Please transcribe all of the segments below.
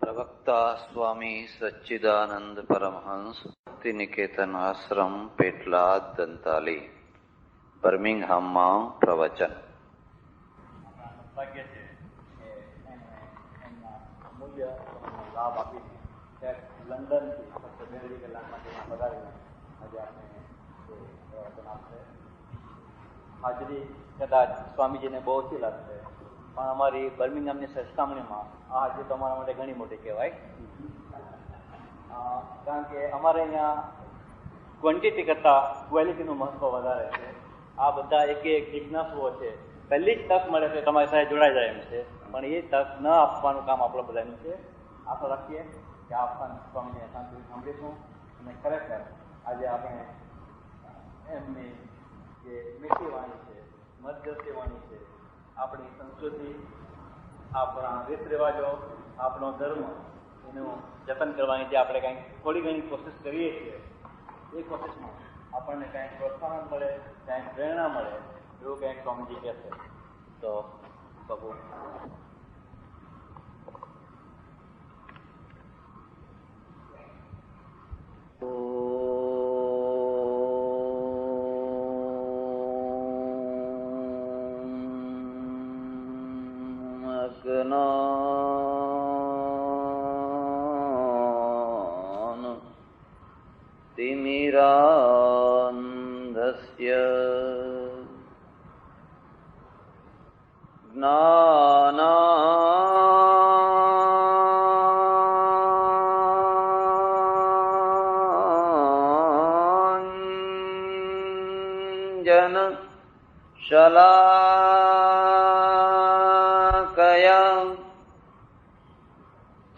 प्रवक्ता स्वामी सच्चिदानंद परमहंस भक्ति निकेतन आश्रम पेटलाद दंताली બર્મિંગહામમાં પ્રવચન. ભાગ્ય છે કે એમના અમૂલ્ય લાભ આપીને લંડનથી ફક્ત 2 કલાક માટે પધારીને આજે આપણે પ્રવચન આપશે. હાજરી કદાચ સ્વામીજીને બહુ ઓછી લાગશે, પણ અમારી બર્મિંગહામની સરખામણીમાં આ હાજરી તો અમારા માટે ઘણી મોટી કહેવાય. કારણ કે અમારે અહીંયા ક્વોન્ટિટી કરતાં ક્વોલિટીનું મહત્વ વધારે છે. આ બધા એક જિજ્ઞાસુઓ છે, પહેલી જ તક મળે છે તમારી સાથે જોડાઈ જાય એમ છે, પણ એ તક ન આપવાનું કામ આપણું બધાનું છે. આશા રાખીએ કે આ સ્વામીને શાંતિથી સાંભળીશું અને ખરેખર આજે આપણે એમની જે મીઠી વાણી છે, મધ્યસ્થી વાણી છે, આપણી સંસ્કૃતિ, આપણા રીત રિવાજો, આપણો ધર્મ, એનું જતન કરવાની જે આપણે કંઈક થોડી ઘણી કોશિશ કરીએ છીએ, એ કોશિશમાં આપણને કંઈક પ્રોત્સાહન મળે, કંઈક પ્રેરણા મળે, એવું કંઈક સ્વામીજી કહેશે. તો બાબુ तिमिरान्धस्य ज्ञानाञ्जन शलाकया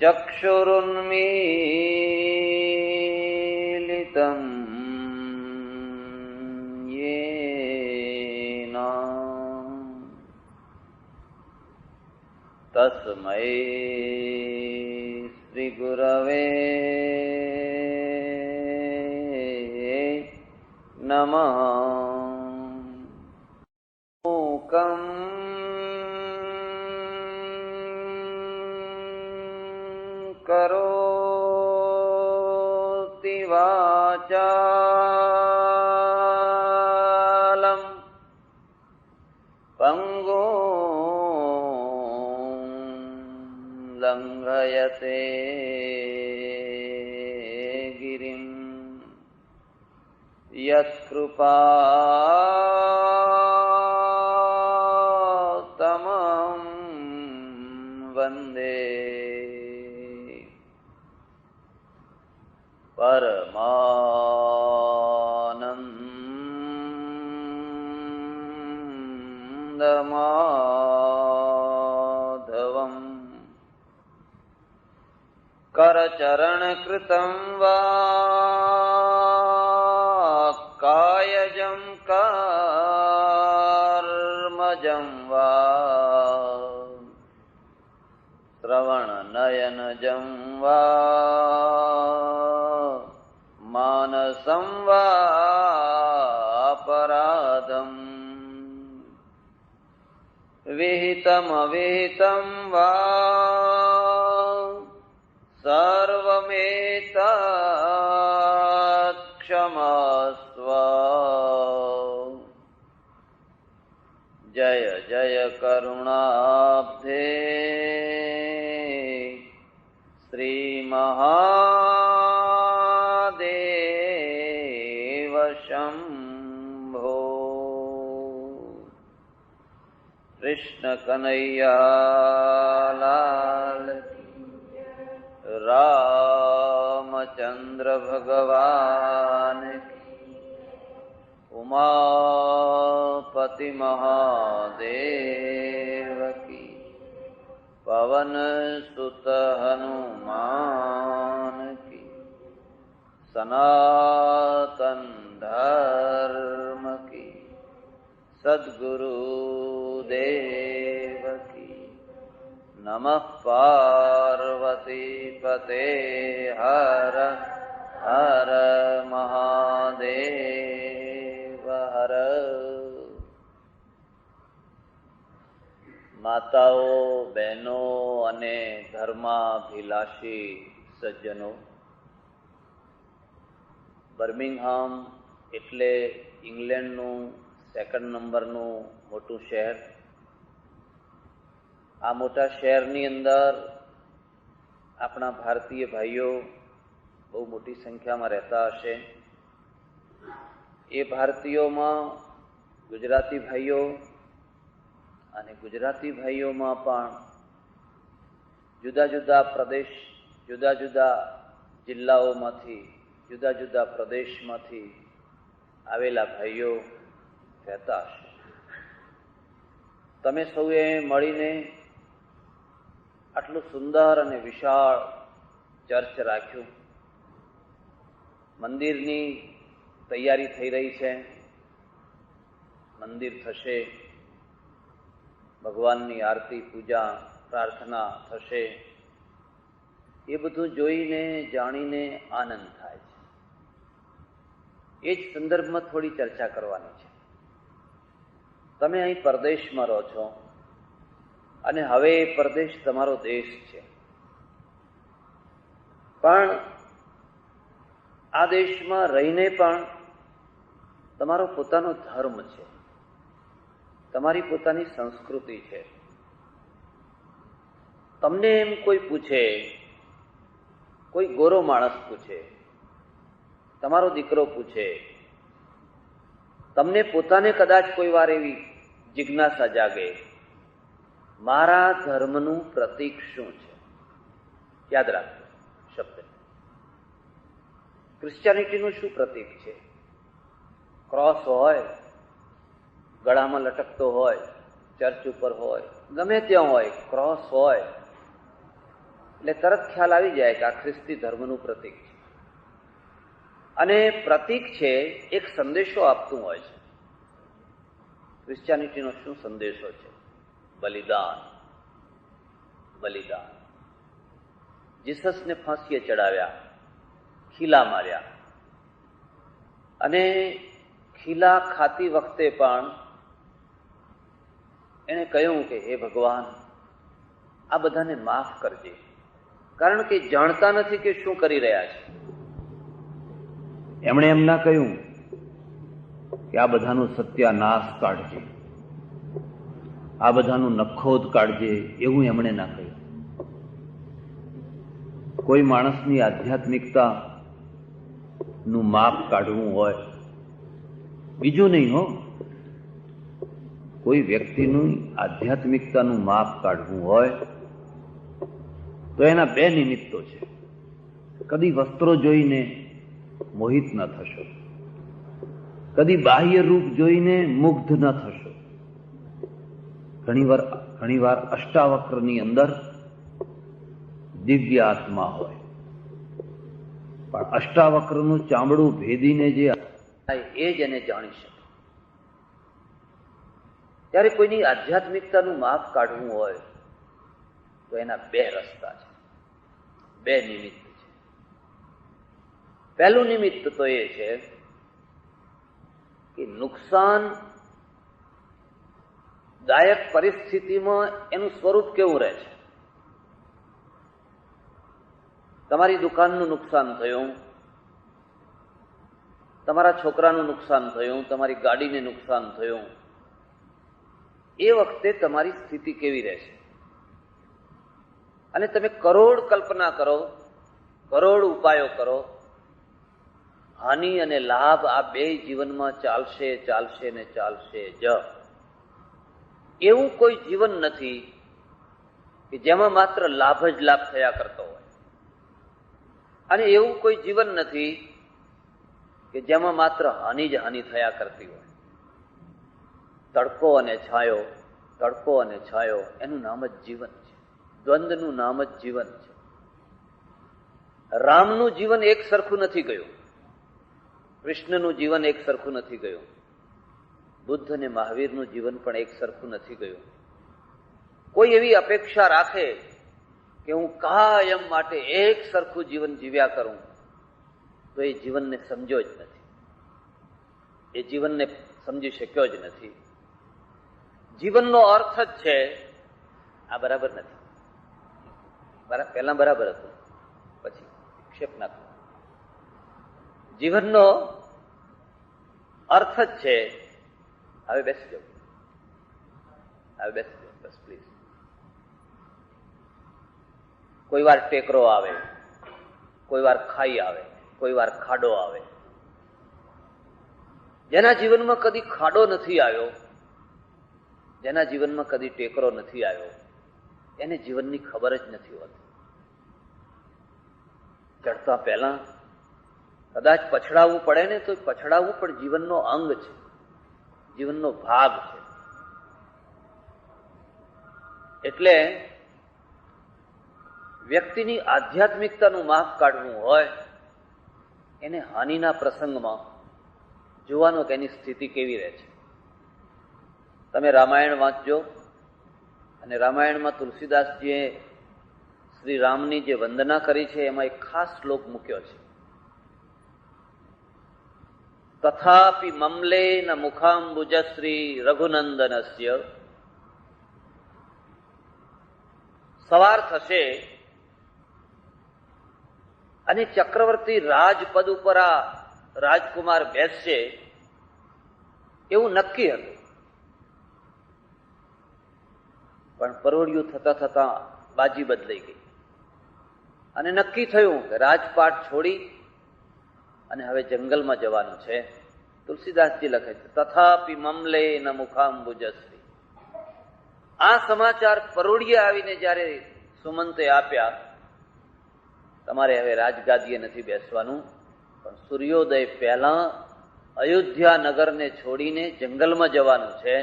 चक्षुरुन्मीलितम् येन तस्मै श्रीगुरवे नमः. मूकं करोति वाचालं पंगुं लंघयते गिरिं यत्कृपातमं वन्दे परमानन्दमाधवम्. करचरणकृतं वा कायजं कर्मजं वा श्रवणनयनजं वा मानसं वा अपराधम् विहितमविहितं वा सर्वमेतत् क्षमस्व. जय जय करुणाब्धे श्री महादेव शंभो. कृष्ण कन्हैया लाल, रामचंद्र भगवान, उमापति महादेव की, पवन सुत हनुमान की, सनातन धर्म की, सद्गुरु देव की. नमः पार्वती पते हर हर महादेव हर. માતાઓ, બહેનો અને ધર્માભિલાષી સજ્જનો, બર્મિંગહામ એટલે ઇંગ્લેન્ડનું 2nd નંબરનું મોટું શહેર. આ મોટા શહેરની અંદર આપણા ભારતીય ભાઈઓ બહુ મોટી સંખ્યામાં રહેતા હશે. એ ભારતીયોમાં ગુજરાતી ભાઈઓ અને ગુજરાતી ભાઈઓમાં પણ જુદા જુદા પ્રદેશ, જુદા જુદા જિલ્લાઓમાંથી, જુદા જુદા પ્રદેશમાંથી આવેલા ભાઈઓ રહેતા હશે. તમે સૌએ મળીને આટલું સુંદર અને વિશાળ ચર્ચ રાખ્યું. મંદિરની તૈયારી થઈ રહી છે. મંદિર થશે, ભગવાનની આરતી, પૂજા, પ્રાર્થના થશે. એ બધું જોઈને, જાણીને આનંદ થાય છે. એ જ સંદર્ભમાં થોડી ચર્ચા કરવાની છે. તમે અહીં પરદેશમાં રહો છો અને હવે એ પરદેશ તમારો દેશ છે. પણ આ દેશમાં રહીને પણ તમારો પોતાનો ધર્મ છે, તમારી પોતાની સંસ્કૃતિ છે. તમને એમ કોઈ પૂછે, કોઈ ગોરો માણસ પૂછે, તમારો દીકરો પૂછે, તમને પોતાને કદાચ કોઈ વાર એવી જિજ્ઞાસા જાગે, મારા ધર્મનું પ્રતીક શું છે? યાદ રાખજો શબ્દ. ક્રિશ્ચિયાનિટીનું શું પ્રતીક છે? ક્રોસ હોય, ગળામાં લટકતો હોય, ચર્ચ ઉપર હોય, ગમે ત્યાં હોય, ક્રોસ હોય એટલે તરત ખ્યાલ આવી જાય કે આ ખ્રિસ્તી ધર્મનું પ્રતીક છે. અને પ્રતીક છે એક સંદેશો આપતું હોય છે. ક્રિશ્ચિયાનિટીનો શું સંદેશો છે? બલિદાન. બલિદાન. જીસસને ફાંસીએ ચડાવ્યા, ખીલા માર્યા, અને ખીલા ખાતી વખતે પણ એણે કહ્યું કે હે ભગવાન, આ બધાને માફ કરજે, કારણ કે જાણતા નથી કે શું કરી રહ્યા છે. એમણે એમ ના કહ્યું કે આ બધાનું સત્યાનાશ કાઢજે, આ બધાનું નખોદ કાઢજે, એવું એમણે ના કહ્યું. કોઈ માણસની આધ્યાત્મિકતા નું માપ કાઢવું હોય, બીજું નહીં હો, કોઈ વ્યક્તિનું આધ્યાત્મિકતાનું માપ કાઢવું હોય તો એના બે નિમિત્તો છે. કદી વસ્ત્રો જોઈને મોહિત ન થશો, કદી બાહ્ય રૂપ જોઈને મુગ્ધ ન થશો. ઘણીવાર અષ્ટાવક્રની અંદર દિવ્ય આત્મા હોય, પણ અષ્ટાવક્રનું ચામડું ભેદીને જે એ જ એને જાણી શકે. ત્યારે કોઈની આધ્યાત્મિકતાનું માપ કાઢવું હોય તો એના બે રસ્તા છે, બે નિમિત્ત છે. પહેલું નિમિત્ત તો એ છે કે નુકસાનદાયક પરિસ્થિતિમાં એનું સ્વરૂપ કેવું રહે છે. તમારી દુકાનનું નુકસાન થયું, તમારા છોકરાનું નુકસાન થયું, તમારી ગાડીને નુકસાન થયું, એ વખતે તમારી સ્થિતિ કેવી રહેશે? અને તમે કરોડ કલ્પના કરો, કરોડ ઉપાયો કરો, હાનિ અને લાભ આ બે જીવનમાં ચાલશે, ચાલશે ને ચાલશે જ. એવું કોઈ જીવન નથી કે જેમાં માત્ર લાભ જ લાભ થયા કરતો હોય, અને એવું કોઈ જીવન નથી કે જેમાં માત્ર હાનિ જ હાનિ થયા કરતી હોય. તડકો અને છાયો, તડકો અને છાયો, એનું નામ જ જીવન છે. દ્વંદ્વનું નામ જ જીવન છે. રામનું જીવન એક સરખું નથી ગયું, કૃષ્ણનું જીવન એક સરખું નથી ગયું, બુદ્ધ અને મહાવીરનું જીવન પણ એક સરખું નથી ગયું. કોઈ એવી અપેક્ષા રાખે કે હું કાયમ માટે એક સરખું જીવન જીવ્યા કરું, તો એ જીવનને સમજ્યો જ નથી, એ જીવનને સમજી શક્યો જ નથી. જીવનનો અર્થ જ છે આ બરાબર નથી. પહેલા બરાબર હતું, પછી વિક્ષેપ ના થયો. જીવનનો અર્થ જ છે. હવે બેસી જાઓ, હવે બેસી જાઓ, બસ પ્લીઝ. કોઈ વાર ટેકરો આવે, કોઈ વાર ખાઈ આવે, કોઈ વાર ખાડો આવે. જેના જીવનમાં કદી ખાડો નથી આવ્યો, જેના જીવનમાં કદી ટેકરો નથી આવ્યો, એને જીવનની ખબર જ નથી હોતી. ચડતા પહેલા કદાચ પછડાવવું પડે ને, તો પછડાવવું પણ જીવનનો અંગ છે, જીવનનો ભાગ છે. એટલે વ્યક્તિની આધ્યાત્મિકતાનું માપ કાઢવું હોય, એને હાનિના પ્રસંગમાં જોવાનો કે એની સ્થિતિ કેવી રહે છે. તમે રામાયણ વાંચજો, અને રામાયણમાં તુલસીદાસજીએ શ્રી રામની જે વંદના કરી છે એમાં એક ખાસ શ્લોક મૂક્યો છે. તથાપિ મમલે ન મુખાંબુજશ્રી રઘુનંદનસ્ય. સવાર થશે અને ચક્રવર્તી રાજપદ ઉપર આ રાજકુમાર બેસશે એવું નક્કી હતું. પણ પરોળિયું થતા થતા બાજી બદલાઈ ગઈ અને નક્કી થયું કે રાજપાટ છોડી અને હવે જંગલમાં જવાનું છે. તુલસીદાસજી લખે છે તથાપિ મમલે ન મુખાંબુજશ્રી. આ સમાચાર પરોળીએ આવીને જયારે સુમંતે આપ્યા, તમારે હવે રાજગાદીએ નથી બેસવાનું, પણ સૂર્યોદય પહેલા અયોધ્યા નગરને છોડીને જંગલમાં જવાનું છે,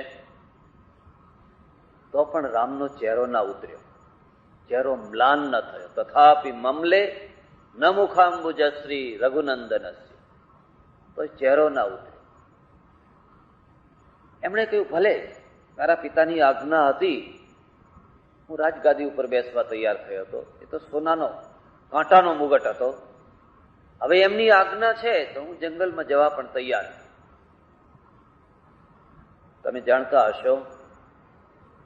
તો પણ રામનો ચહેરો ના ઉતર્યો, ચહેરો મ્લાન ન થયો. તથાપિ મમલે ન મુખાંબુજશ્રી રઘુનંદનસ્ય. તો ચહેરો ના ઉતર્યો. એમણે કહ્યું, ભલે મારા પિતાની આજ્ઞા હતી, હું રાજગાદી ઉપર બેસવા તૈયાર થયો હતો. એ તો સોનાનો કાંટાનો મુગટ હતો. હવે એમની આજ્ઞા છે તો હું જંગલમાં જવા પણ તૈયાર. તમે જાણતા હશો,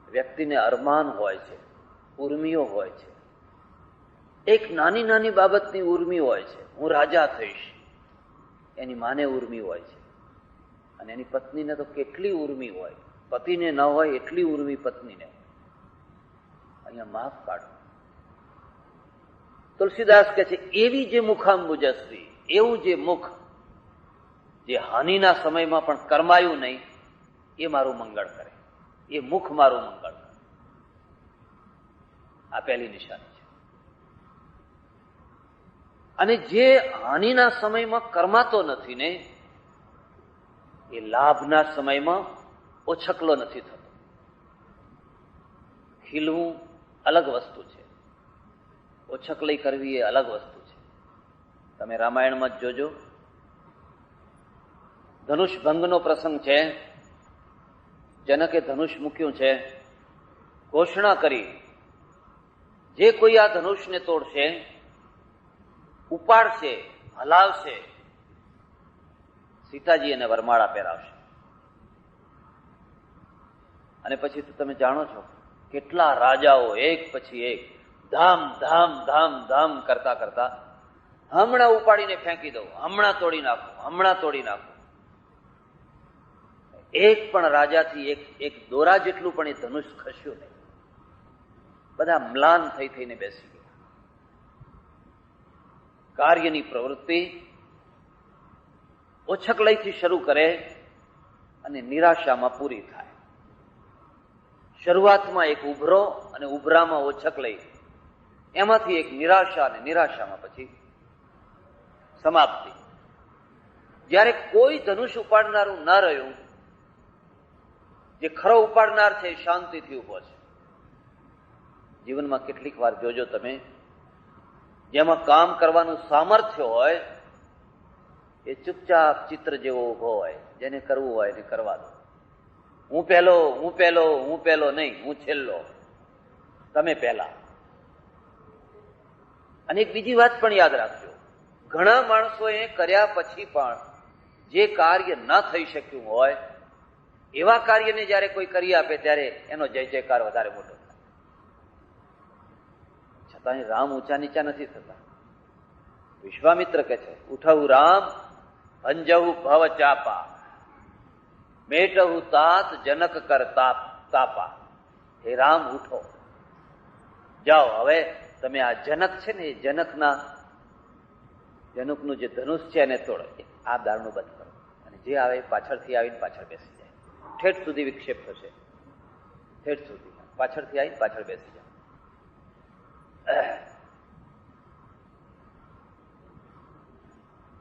વ્યક્તિને અરમાન હોય છે, ઉર્મિઓ હોય છે. એક નાની નાની બાબતની ઉર્મી હોય છે, હું રાજા થઈશ. એની માને ઉર્મી હોય છે, અને એની પત્નીને તો કેટલી ઉર્મી હોય. પતિને ન હોય એટલી ઉર્મી પત્નીને. અહીંયા માફ કાઢો. તુલસીદાસ કહે છે એવી જે મુખાંબુજશ્રી, એવું જે મુખ જે હાનિના સમયમાં પણ કરમાયું નહીં, એ મારું મંગળ કરે. એ મુખ મારું મંગળ કરે. આ પહેલી નિશાની છે. અને જે હાનિના સમયમાં કરમાતો નથી ને, એ લાભના સમયમાં ઓછકલો નથી થતો. ખીલવું અલગ વસ્તુ છે, ઓછકલી કરવી એ અલગ વસ્તુ છે. તમે રામાયણમાં જ જોજો, ધનુષ ભંગનો પ્રસંગ છે. જનકે ધનુષ મૂક્યું છે, ઘોષણા કરી, જે કોઈ આ ધનુષને તોડશે, ઉપાડશે, હલાવશે, સીતાજી એને વરમાળા પહેરાવશે. અને પછી તો તમે જાણો છો કેટલા રાજાઓ એક પછી એક ધામ ધામ ધામ ધામ કરતા કરતા હમણાં ઉપાડીને ફેંકી દઉં, હમણાં તોડી નાખું, હમણાં તોડી નાખું. એક પણ રાજાથી એક દોરા જેટલું પણ એ ધનુષ ખસ્યું નહીં. બધા મ્લાન થઈ થઈને બેસી ગયા. કાર્યની પ્રવૃત્તિ ઓછકલઈથી શરૂ કરે અને નિરાશામાં પૂરી થાય. શરૂઆતમાં એક ઉભરો અને ઉભરામાં ઓછકલઈ, એમાંથી એક નિરાશા અને નિરાશામાં પછી સમાપ્તિ. જ્યારે કોઈ ધનુષ ઉપાડનારું ન રહ્યું, જે ખરો ઉપાડનાર છે એ શાંતિથી ઉભો છે. જીવનમાં કેટલીક વાર જોજો તમે, જેમાં કામ કરવાનું સામર્થ્ય હોય એ ચૂપચાપ ચિત્ર જેવો ઉભો હોય. જેને કરવું હોય એને કરવા દો. હું પહેલો, હું પહેલો, હું પહેલો નહીં, હું છેલ્લો, તમે પહેલા. અને એક બીજી વાત પણ યાદ રાખજો, ઘણા માણસોએ કર્યા પછી પણ જે કાર્ય ન થઈ શક્યું હોય, એવા કાર્યને જયારે કોઈ કરી આપે ત્યારે એનો જય જયકાર વધારે મોટો થાય. અહીં રામ ઊંચા નીચા નથી થતા. વિશ્વામિત્ર કે છે ઉઠવું રામ ભંજવું ભવ ચાપા, મેટવું તાત જનક કર તાપા. હે રામ ઉઠો, જાઓ હવે તમે આ જનક છે ને એ જનકનું જે ધનુષ છે એને તોડો, આ દાળનું બંધ કરો, અને જે આવે પાછળથી આવીને પાછળ બેસી જાય. ઠેઠ સુધી વિક્ષેપ થશે, ઠેઠ સુધી પાછળથી આવીને પાછળ બેસી જાય.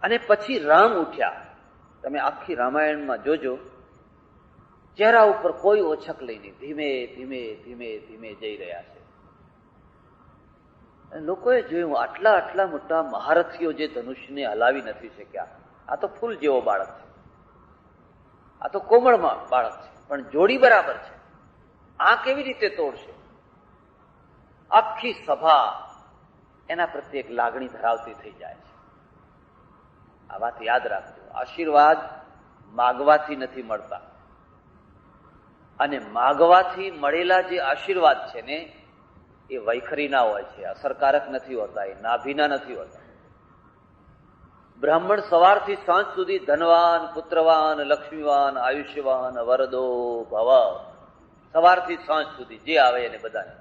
અને પછી રામ ઉઠ્યા. તમે આખી રામાયણમાં જોજો, ચહેરા ઉપર કોઈ ઓછક લઈને ધીમે ધીમે ધીમે ધીમે જઈ રહ્યા છે. લોકોએ જોયું આટલા આટલા મોટા મહારથીઓ જે ધનુષ્યને હલાવી નથી શક્યા. આ તો ફૂલ જેવો બાળક છે, આ તો કોમળ બાળક છે, પણ જોડી બરાબર છે, આ કેવી રીતે તોડશે? આખી સભા એના પ્રત્યે એક લાગણી ધરાવતી થઈ જાય છે. આ વાત યાદ રાખજો. આશીર્વાદ માગવાથી નથી મળતા, અને માગવાથી મળેલા જે આશીર્વાદ છે ને એ વૈખરીના હોય છે, અસરકારક નથી હોતા, એ નાભીના નથી હોતા. બ્રાહ્મણ સવારથી સાંજ સુધી ધનવાન, પુત્રવાન, લક્ષ્મીવાન, આયુષ્યવાન, વરદો ભવ, સવારથી સાંજ સુધી જે આવે એને બધાને,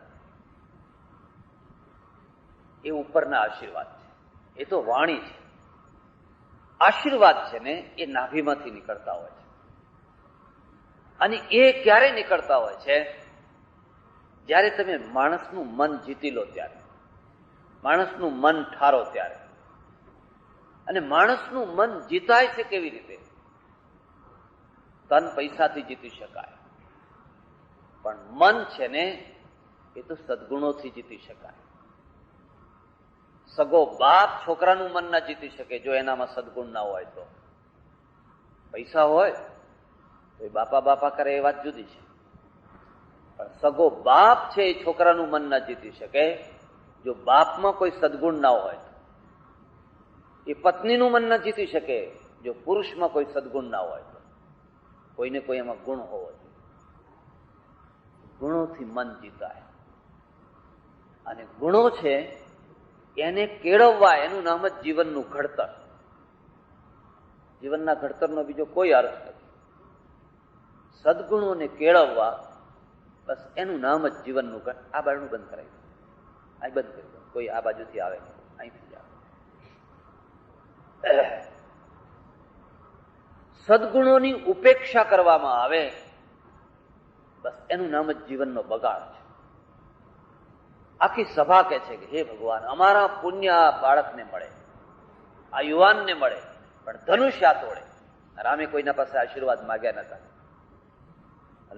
એ ઉપરના આશીર્વાદ છે. એ તો વાણી છે. આશીર્વાદ છે ને એ નાભીમાંથી નીકળતા હોય છે, અને એ ક્યારે નીકળતા હોય છે? જ્યારે તમે માણસનું મન જીતી લો ત્યારે, માણસનું મન ઠારો ત્યારે. અને માણસનું મન જીતાય છે કેવી રીતે? ધન પૈસાથી જીતી શકાય, પણ મન છે ને એ તો સદગુણોથી જીતી શકાય. સગો બાપ છોકરાનું મન ના જીતી શકે જો એનામાં સદગુણ ના હોય તો. પૈસા હોય તો એ બાપા બાપા કરે એ વાત જુદી છે, પણ સગો બાપ છે એ છોકરાનું મન ના જીતી શકે જો બાપમાં કોઈ સદગુણ ના હોય. એ પત્નીનું મન ના જીતી શકે જો પુરુષમાં કોઈ સદગુણ ના હોય તો. કોઈને કોઈ એમાં ગુણ હોવો જોઈએ. ગુણોથી મન જીતાય, અને ગુણો છે એને કેળવવા, એનું નામ જ જીવનનું ઘડતર. જીવનના ઘડતરનો બીજો કોઈ અર્થ નથી. સદગુણોને કેળવવા, બસ એનું નામ જ જીવનનું ઘડતર. આ બારણું બંધ કરાવી દો, અહીં બંધ કરી દો, કોઈ આ બાજુથી આવે નહીં, અહીંથી આવે. સદગુણોની ઉપેક્ષા કરવામાં આવે, બસ એનું નામ જ જીવનનો બગાડ છે. આખી સભા કહે છે કે હે ભગવાન, અમારા પુણ્ય આ બાળકને મળે, આ યુવાનને મળે, પણ ધનુષ્ય તોડે. રામે કોઈના પાસે આશીર્વાદ માગ્યા નતા,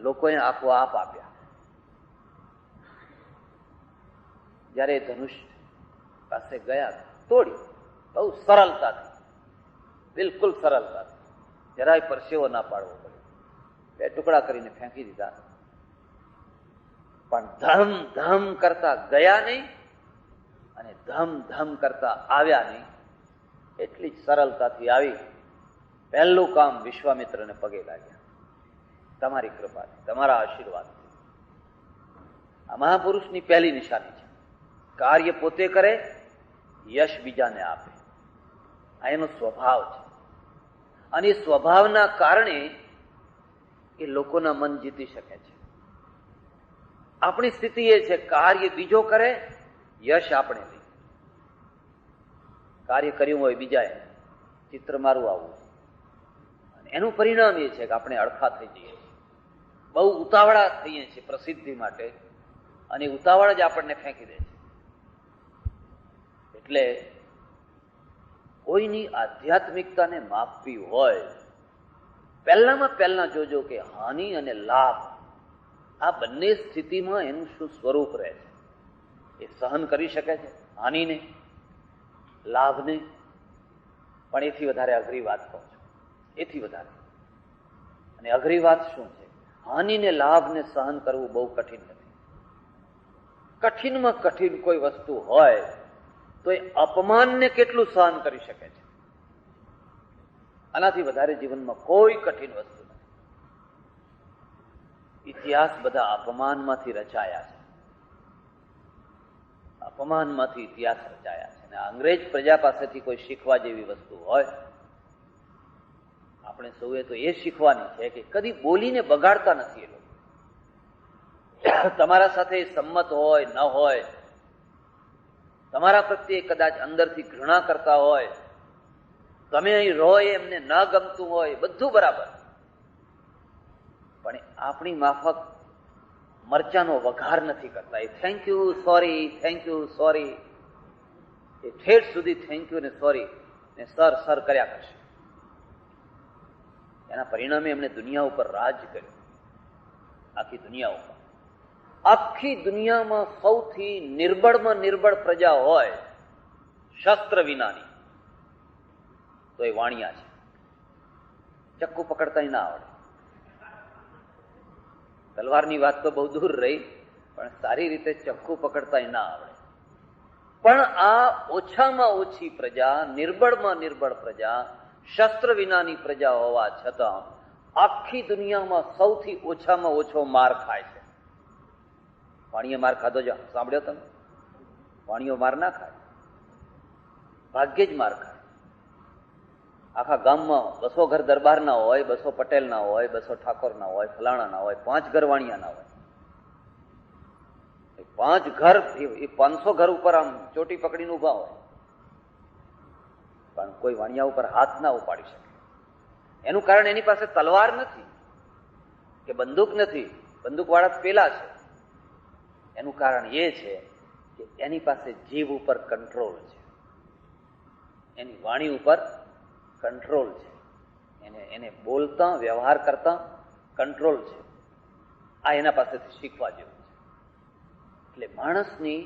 લોકોએ આપોઆપ આપ્યા. જયારે ધનુષ્ય પાસે ગયા, તોડી બહુ સરળતાથી, બિલકુલ સરળતાથી, જરાય પરસેવો ના પાડવો પડ્યો. 2 ટુકડા કરીને ફેંકી દીધા, પણ ધમ ધમ કરતા ગયા નહીં અને ધમ ધમ કરતા આવ્યા નહીં. એટલી જ સરળતાથી આવી પહેલું કામ વિશ્વામિત્રને પગે લાગ્યા. તમારી કૃપાથી, તમારા આશીર્વાદથી. આ મહાપુરુષની પહેલી નિશાની છે. કાર્ય પોતે કરે, યશ બીજાને આપે. આ એનો સ્વભાવ છે, અને એ સ્વભાવના કારણે એ લોકોના મન જીતી શકે છે. આપણી સ્થિતિ એ છે, કાર્ય બીજો કરે, યશ આપણે લઈએ. કાર્ય કર્યું હોય બીજાએ, ચિત્ર મારું આવું, અને એનું પરિણામ એ છે કે આપણે અડખા થઈ જઈએ છીએ, બહુ ઉતાવળા થઈએ છીએ પ્રસિદ્ધિ માટે, અને ઉતાવળ જ આપણને ફેંકી દે છે. એટલે કોઈની આધ્યાત્મિકતાને માપવી હોય, પહેલામાં પહેલા જોજો કે હાનિ અને લાભ, આ બંને સ્થિતિમાં એનું શું સ્વરૂપ રહે છે. એ સહન કરી શકે છે હાનિને, લાભને? પણ એથી વધારે અઘરી વાત કહું છું, એથી વધારે. અને અઘરી વાત શું છે? હાનિને લાભને સહન કરવું બહુ કઠિન નથી. કઠિનમાં કઠિન કોઈ વસ્તુ હોય તો એ અપમાનને કેટલું સહન કરી શકે છે. આનાથી વધારે જીવનમાં કોઈ કઠિન વસ્તુ નથી. ઇતિહાસ બધા અપમાનમાંથી રચાયા છે. અપમાનમાંથી ઇતિહાસ રચાયા છે. અને અંગ્રેજ પ્રજા પાસેથી કોઈ શીખવા જેવી વસ્તુ હોય, આપણે સૌએ તો એ શીખવાની છે કે કદી બોલીને બગાડતા નથી. એ લોકો તમારા સાથે સંમત હોય ન હોય, તમારા પ્રત્યે કદાચ અંદરથી ઘૃણા કરતા હોય, તમે અહીં રહો એમને ન ગમતું હોય, બધું બરાબર, પણ આપણી માફક મરચાનો વઘાર નથી કરતા. એ thank you sorry, thank you sorry, એ ઠેઠ સુધી થેન્ક યુ ને સોરી ને સર સર કર્યા કરશે. એના પરિણામે એમણે દુનિયા ઉપર રાજ કર્યું, આખી દુનિયા ઉપર. આખી દુનિયામાં સૌથી નિર્બળમાં નિર્બળ પ્રજા હોય શસ્ત્ર વિનાની, તો એ વાણિયા છે. ચક્કુ પકડતા ના આવડે. તલવારની વાત તો બહુ દૂર રહી, પણ સારી રીતે ચક્કુ પકડતા ના આવડે. પણ આ ઓછામાં ઓછી પ્રજા, નિર્બળમાં નિર્બળ પ્રજા, શસ્ત્ર વિનાની પ્રજા હોવા છતાં આખી દુનિયામાં સૌથી ઓછામાં ઓછો માર ખાય છે. વાણીએ માર ખાધો જ સાંભળ્યો તમે? વાણીઓ માર ના ખાય, ભાગ્યે જ માર ખાય. આખા ગામમાં 200 ઘર દરબારના હોય, 200 પટેલના હોય, 200 ઠાકોરના હોય, ફલાણાના હોય, 5 ઘર વાણિયાના હોય. 5 ઘર એ 500 ઘર ઉપર આમ ચોટી પકડીને ઉભા હોય, પણ કોઈ વાણિયા ઉપર હાથ ના ઉપાડી શકે. એનું કારણ એની પાસે તલવાર નથી કે બંદૂક નથી, બંદૂક વાળા પેલા છે. એનું કારણ એ છે કે એની પાસે જીભ ઉપર કંટ્રોલ છે, એની વાણી ઉપર કંટ્રોલ છે, એને બોલતા વ્યવહાર કરતા કંટ્રોલ છે. આ એના પાસેથી શીખવા જેવું છે. એટલે માણસની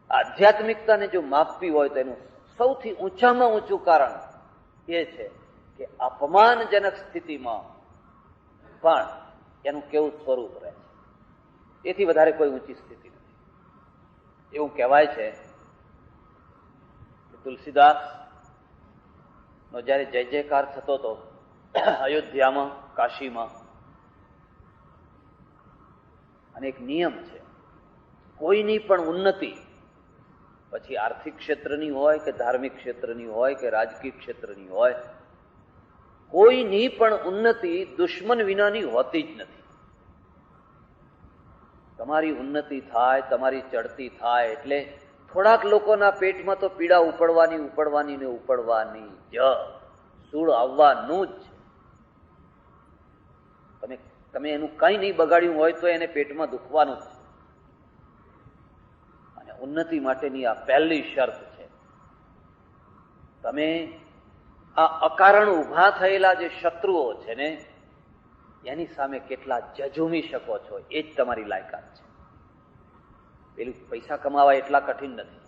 આધ્યાત્મિકતાને જો માપવી હોય તો એનું સૌથી ઊંચામાં ઊંચું કારણ એ છે કે અપમાનજનક સ્થિતિમાં પણ એનું કેવું સ્વરૂપ રહે છે. એથી વધારે કોઈ ઊંચી સ્થિતિ નથી. એવું કહેવાય છે કે તુલસીદાસ નો જયારે જય જયકાર થતો હતો અયોધ્યામાં, કાશીમાં, અને એક નિયમ છે, કોઈની પણ ઉન્નતિ, પછી આર્થિક ક્ષેત્રની હોય કે ધાર્મિક ક્ષેત્રની હોય કે રાજકીય ક્ષેત્રની હોય, કોઈની પણ ઉન્નતિ દુશ્મન વિનાની હોતી જ નથી. તમારી ઉન્નતિ થાય, તમારી ચડતી થાય એટલે થોડાક લોકોના પેટમાં તો પીડા ઉપડવાની ને ઉપડવાની જ, સૂળ આવવાનું જ છે. તમે એનું કંઈ નહીં બગાડ્યું હોય તો એને પેટમાં દુખવાનું જ છે. અને ઉન્નતિ માટેની આ પહેલી શરત છે. તમે આ અકારણ ઉભા થયેલા જે શત્રુઓ છે ને, એની સામે કેટલા ઝઝૂમી શકો છો, એ જ તમારી લાયકાત છે. પેલું પૈસા કમાવા એટલા કઠિન નથી,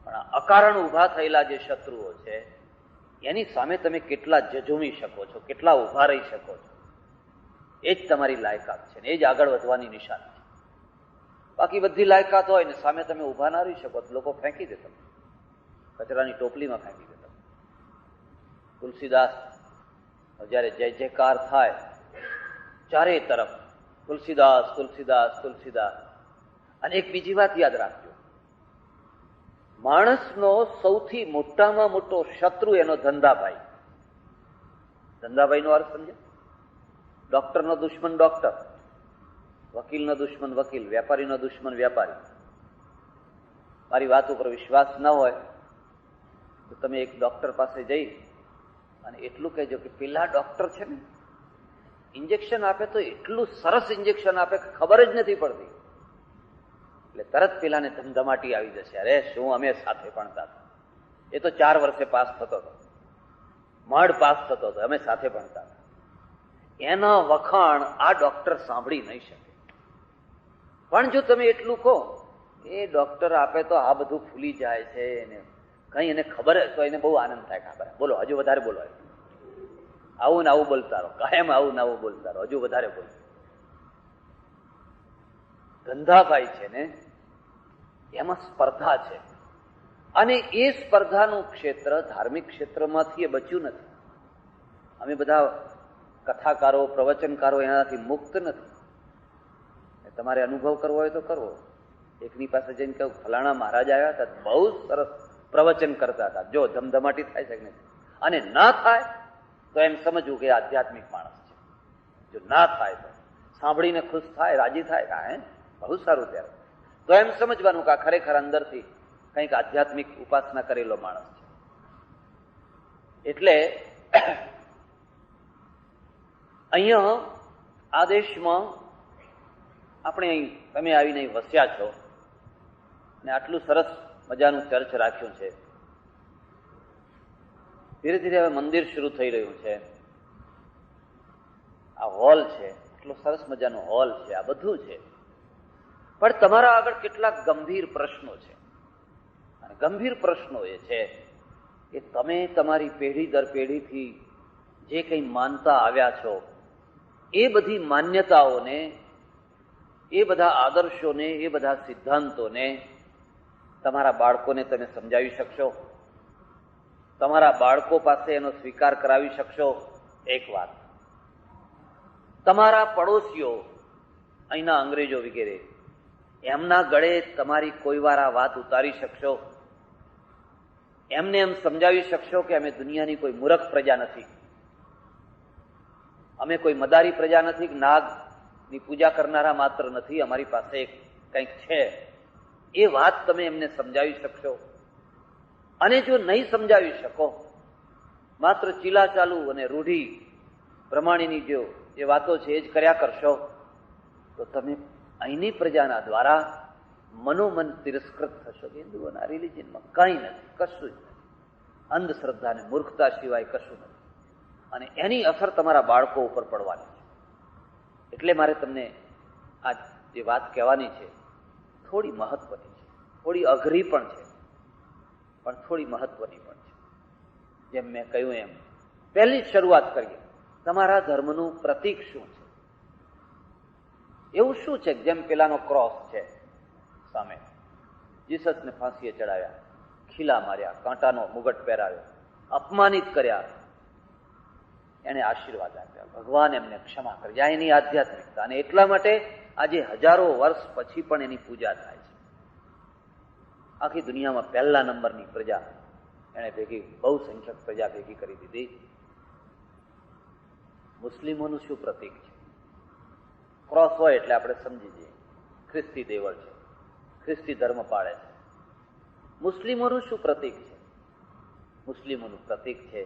પણ આ અકારણ ઉભા થયેલા જે શત્રુઓ છે એની સામે તમે કેટલા ઝઝૂમી શકો છો, કેટલા ઉભા રહી શકો છો, એ જ તમારી લાયકાત છે ને એ જ આગળ વધવાની નિશાની છે. બાકી બધી લાયકાત હોય ને સામે તમે ઉભા ના રહી શકો તો લોકો ફેંકી દે, તમે કચરાની ટોપલીમાં ફેંકી દે. તુલસીદાસ જયારે જય જયકાર થાય ચારે તરફ તુલસીદાસ તુલસીદાસ તુલસીદાસ. અને એક બીજી વાત યાદ રાખજો, માણસનો સૌથી મોટામાં મોટો શત્રુ એનો ધંધાભાઈ. ધંધાભાઈનો અર્થ સમજે? ડોક્ટરનો દુશ્મન ડોક્ટર, વકીલનો દુશ્મન વકીલ, વેપારીનો દુશ્મન વેપારી. મારી વાત ઉપર વિશ્વાસ ન હોય તો તમે એક ડોક્ટર પાસે જઈ અને એટલું કહેજો કે પેલા ડોક્ટર છે ને ઇન્જેક્શન આપે તો એટલું સરસ ઇન્જેક્શન આપે કે ખબર જ નથી પડતી. એટલે તરત પેલાને ધમધમાટી આવી જશે, અરે શું અમે સાથે ભણતા હતા, એ તો 4 વર્ષે પાસ થતો હતો, મઢ પાસ થતો હતો, અમે સાથે ભણતા હતા. એના વખાણ આ ડોક્ટર સાંભળી નહીં શકે. પણ જો તમે એટલું કહો એ ડોક્ટર આપે તો આ બધું ફૂલી જાય છે એને કઈ એને ખબર તો એને બહુ આનંદ થાય. ખબર બોલો, હજુ વધારે બોલો, આવું ને આવું બોલતા રહો, કાયમ આવું ને આવું બોલતા રહો, હજુ વધારે બોલો. ધંધાભાઈ છે ને એમાં સ્પર્ધા છે, અને એ સ્પર્ધાનું ક્ષેત્ર ધાર્મિક ક્ષેત્રમાંથી એ બચ્યું નથી. અમે બધા કથાકારો, પ્રવચનકારો એનાથી મુક્ત નથી. તમારે અનુભવ કરવો હોય તો કરવો, એકની પાસે જઈને કહ્યું ફલાણા મહારાજ આવ્યા હતા, બહુ સરસ પ્રવચન કરતા હતા, જો ધમધમાટી થાય છે કે નહીં, અને ના થાય તો એમ સમજવું કે આધ્યાત્મિક માણસ છે. જો ના થાય તો સાંભળીને ખુશ થાય, રાજી થાય, હે બહુ સારું, ત્યારે તો એમ સમજવાનું કે આ ખરેખર અંદરથી કંઈક આધ્યાત્મિક ઉપાસના કરેલો માણસ છે. એટલે અહીંયા આ દેશમાં આપણે અહીં તમે આવીને અહીં વસ્યા છો ને આટલું સરસ મજાનું ચર્ચ રાખ્યું છે. ધીરે ધીરે હવે મંદિર શરૂ થઈ રહ્યું છે. આ હોલ છે, એટલો સરસ મજાનો હોલ છે, આ બધું છે. પણ તમારા આગળ કેટલાક ગંભીર પ્રશ્નો છે. અને ગંભીર પ્રશ્નો એ છે કે તમે તમારી પેઢી દર પેઢીથી જે કંઈ માનતા આવ્યા છો એ બધી માન્યતાઓને, એ બધા આદર્શોને, એ બધા સિદ્ધાંતોને તમારા બાળકોને તમે સમજાવી શકશો? તમારા બાળકો પાસે એનો સ્વીકાર કરાવી શકશો? એક વાત. તમારા પડોશીઓ, અહીંના અંગ્રેજો વગેરે, એમના ગળે તમારી કોઈ વાર આ વાત ઉતારી શકશો? એમને એમ સમજાવી શકશો કે અમે દુનિયાની કોઈ મૂર્ખ પ્રજા નથી, અમે કોઈ મદારી પ્રજા નથી, નાગની પૂજા કરનારા માત્ર નથી, અમારી પાસે કંઈક છે, એ વાત તમે એમને સમજાવી શકશો? અને જો નહીં સમજાવી શકો, માત્ર ચીલા ચાલુ અને રૂઢી પ્રમાણેની જે વાતો છે એ જ કર્યા કરશો, તો તમે અહીંની પ્રજાના દ્વારા મનોમન તિરસ્કૃત થશો કે હિન્દુઓના રિલિજનમાં કંઈ નથી, કશું જ નથી, અંધશ્રદ્ધા અને મૂર્ખતા સિવાય કશું નથી. અને એની અસર તમારા બાળકો ઉપર પડવાની છે. એટલે મારે તમને આ જે વાત કહેવાની છે થોડી મહત્વની છે, થોડી અઘરી પણ છે, પણ થોડી મહત્વની પણ છે. જેમ મેં કહ્યું એમ પહેલી જ શરૂઆત કરીએ. તમારા ધર્મનું પ્રતીક શું છે? એવું શું છે જેમ પેલાનો ક્રોસ છે સામે, જીસસને ફાંસીએ ચડાવ્યા, ખીલા માર્યા, કાંટાનો મુગટ પહેરાવ્યો, અપમાનિત કર્યા, એને આશીર્વાદ આપ્યા, ભગવાન એમને ક્ષમા કરી. આ એની આધ્યાત્મિકતા. અને એટલા માટે આજે હજારો વર્ષ પછી પણ એની પૂજા થાય છે. આખી દુનિયામાં પહેલા નંબરની પ્રજા એને ભેગી, બહુ સંખ્યક પ્રજા ભેગી કરી દીધી. મુસ્લિમોનું શું પ્રતીક છે? ક્રોસ હોય એટલે આપણે સમજી જઈએ ખ્રિસ્તી દેવળ છે, ખ્રિસ્તી ધર્મ પાળે છે. મુસ્લિમોનું શું પ્રતીક છે? મુસ્લિમોનું પ્રતીક છે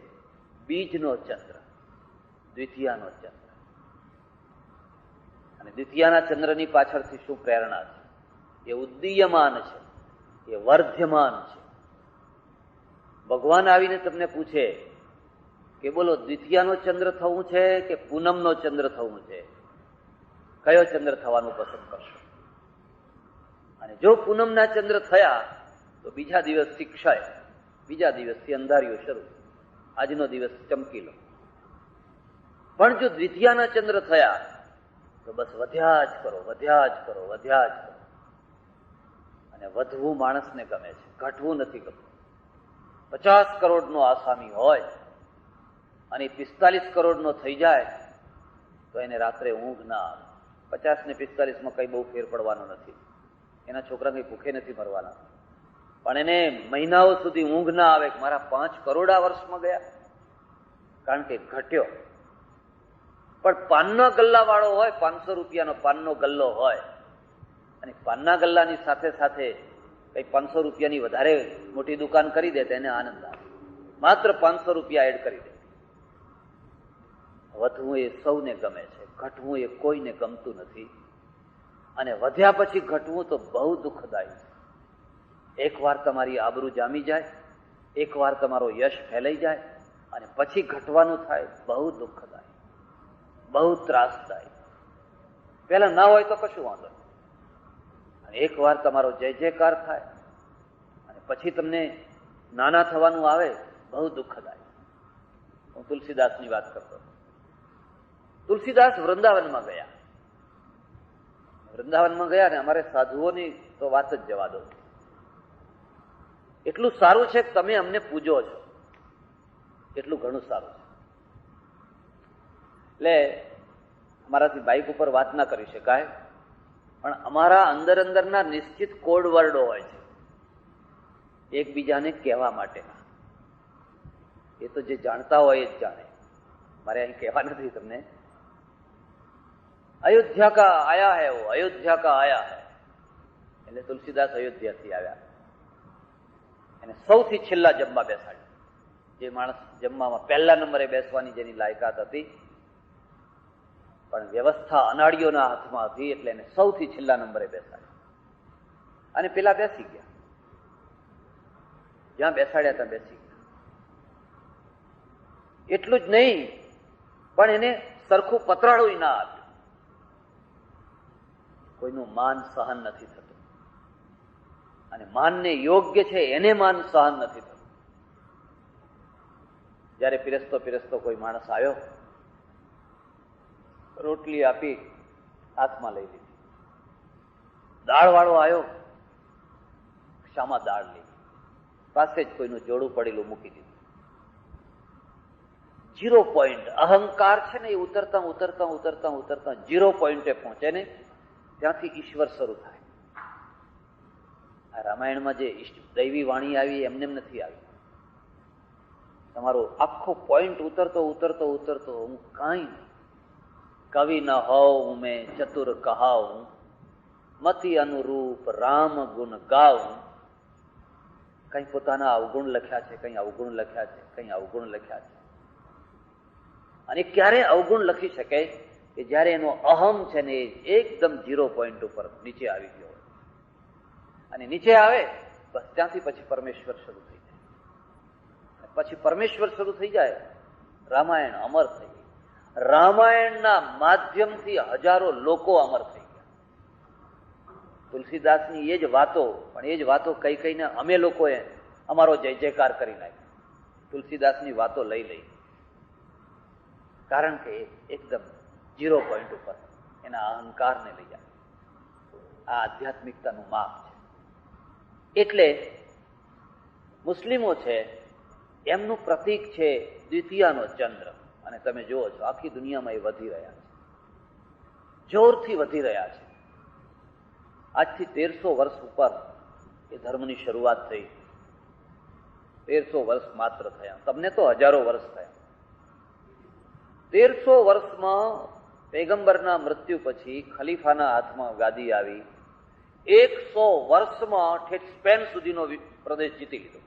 બીજનો ચંદ્ર, દ્વિતીયાનો ચંદ્ર. અને દ્વિતીયાના ચંદ્રની પાછળથી શું પ્રેરણા છે? એ ઉદ્દીયમાન છે, એ વર્ધ્યમાન છે. ભગવાન આવીને તમને પૂછે કે બોલો દ્વિતીયાનો ચંદ્ર થવું છે કે પૂનમનો ચંદ્ર થવું છે? કયો ચંદ્ર થવાનું પસંદ કરશો? અને જો પૂનમના ચંદ્ર થયા તો બીજા દિવસથી ક્ષય, બીજા દિવસથી અંધારીઓ શરૂ, આજનો દિવસ ચમકી લો. પણ જો દ્વિતીયાના ચંદ્ર થયા તો બસ વધ્યા જ કરો, વધ્યા જ કરો, વધ્યા જ કરો. અને વધવું માણસને ગમે છે, ઘટવું નથી ગમતું. 50 કરોડનો આસામી હોય અને 45 કરોડનો થઈ જાય તો એને રાત્રે ઊંઘ ના આવે. 50 ને 45માં કઈ બહુ ફેર પડવાનો નથી, એના છોકરા કઈ ભૂખે નથી મરવાના. પણ એને મહિનાઓ સુધી ઊંઘ ના આવે કે મારા 5 કરોડ આ વર્ષમાં ગયા, કારણ કે ઘટ્યો. પણ પાનના ગલ્લા વાળો હોય, 500 રૂપિયાનો પાનનો ગલ્લો હોય, અને પાનના ગલ્લાની સાથે સાથે કઈ 500 રૂપિયાની વધારે મોટી દુકાન કરી દે તો એને આનંદ આવે. માત્ર 500 રૂપિયા એડ કરી દે. વધવું એ સૌને ગમે છે, ઘટવું એ કોઈને ગમતું નથી. અને વધ્યા પછી ઘટવું તો બહુ દુઃખદાયી છે. એકવાર તમારી આબરૂ જામી જાય, એકવાર તમારો યશ ફેલાઈ જાય અને પછી ઘટવાનું થાય, બહુ દુઃખદાયી, બહુ ત્રાસદાયી. પેલા ના હોય તો કશું વાંધો નહીં, અને એકવાર તમારો જય જયકાર થાય અને પછી તમને નાના થવાનું આવે, બહુ દુઃખદાયી. હું તુલસીદાસની વાત કરતો. તુલસીદાસ વૃંદાવનમાં ગયા. વૃંદાવનમાં ગયા ને અમારે સાધુઓની તો વાત જ જવા દો. એટલું સારું છે કે તમે અમને પૂજો છો, એટલું ઘણું સારું છે. એટલે મારાથી બાઇક ઉપર વાત ના કરી શકાય, પણ અમારા અંદર અંદરના નિશ્ચિત કોડ વર્ડો હોય છે એકબીજાને કહેવા માટેના. એ તો જે જાણતા હોય એ જ જાણે, મારે અહીં કહેવા નથી તમને. અયોધ્યા કા આયા હૈ, વો અયોધ્યા કા આયા હૈ, એટલે તુલસીદાસ અયોધ્યાથી આવ્યા. એને સૌથી છેલ્લા જમવા બેસાડ્યા. જે માણસ જમવામાં પહેલા નંબરે બેસવાની જેની લાયકાત હતી, પણ વ્યવસ્થા અનાળીઓના હાથમાં હતી એટલે એને સૌથી છેલ્લા નંબરે બેસાડ્યા. અને પેલા બેસી ગયા, જ્યાં બેસાડ્યા ત્યાં બેસી ગયા. એટલું જ નહીં, પણ એને સરખું પતરાળું ના આપ્યું. કોઈનું માન સહન નથી થતું, અને માનને યોગ્ય છે એને માન સહન નથી થતું. જયારે પીરસતો પીરસતો કોઈ માણસ આવ્યો, રોટલી આપી હાથમાં લઈ લીધી. દાળ વાળો આવ્યો, શામાં દાળ લીધી, પાસે જ કોઈનું જોડું પડેલું મૂકી દીધું. 0 પોઈન્ટ અહંકાર છે ને, એ ઉતરતા ઉતરતા ઉતરતા ઉતરતા 0 પોઈન્ટે પહોંચે ને ત્યાંથી ઈશ્વર શરૂ થાય. આ રામાયણમાં જે દૈવી વાણી આવી એમને નથી આવી. તમારો આખો પોઈન્ટ ઉતરતો ઉતરતો ઉતરતો હું કાંઈ નહીં, કવિ ન હોઉં મેં ચતુર કહાઉં, મતિ અનુરૂપ રામ ગુણ ગાઉં. કઈ પોતાના અવગુણ લખ્યા છે, કઈ અવગુણ લખ્યા છે, કઈ અવગુણ લખ્યા છે. અને ક્યારે અવગુણ લખી શકે કે જયારે એનો અહમ છે ને એકદમ 0 પોઈન્ટ ઉપર નીચે આવી ગયો હોય. અને નીચે આવે બસ ત્યાંથી પછી પરમેશ્વર શરૂ થઈ જાય. પછી પરમેશ્વર શરૂ થઈ જાય, રામાયણ અમર થઈ ગઈ. રામાયણના માધ્યમથી હજારો લોકો અમર થઈ ગયા. તુલસીદાસની એ જ વાતો, પણ એ જ વાતો કઈ કઈને અમે લોકોએ અમારો જય જયકાર કરી નાખ્યો. તુલસીદાસની વાતો લઈ લઈ, કારણ કે એકદમ 0 પોઈન્ટ ઉપર એના અહંકારને લઈ જાય. આ આધ્યાત્મિકતાનું માપ છે. એટલે મુસ્લિમો છે એમનું પ્રતીક છે દ્વિતીયાનો ચંદ્ર. અને તમે જુઓ છો આખી દુનિયામાં એ વધી રહ્યા છે, જોરથી વધી રહ્યા છે. આજથી 1300 વર્ષ ઉપર એ ધર્મની શરૂઆત થઈ. 1300 વર્ષ માત્ર થયા, તમને તો હજારો વર્ષ થયા. 1300 વર્ષમાં પૈગંબરના મૃત્યુ પછી ખલીફાના હાથમાં ગાદી આવી. 100 વર્ષમાં ઠેઠ સ્પેન સુધીનો પ્રદેશ જીતી લીધો.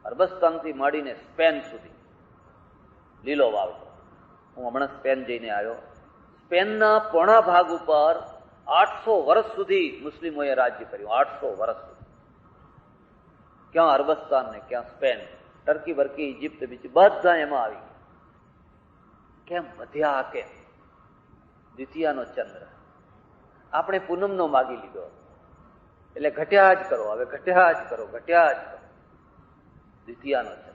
અરબસ્તાનથી માંડીને સ્પેન સુધી લીલો વાવટો. હું હમણાં સ્પેન જઈને આવ્યો. સ્પેનના પોણા ભાગ ઉપર 800 વર્ષ સુધી મુસ્લિમોએ રાજ્ય કર્યું. 800 વર્ષ સુધી. ક્યાં અરબસ્તાન ને ક્યાં સ્પેન, ટર્કી બરકી, ઇજિપ્ત બીજી બધા એમાં આવી ગયા. કેમ વધ્યા? કેમ? દ્વિતીયાનો ચંદ્ર. આપણે પૂનમનો માગી લીધો એટલે ઘટ્યા જ કરો, હવે ઘટ્યા જ કરો, ઘટ્યા જ કરો. દ્વિતીયાનો ચંદ્ર.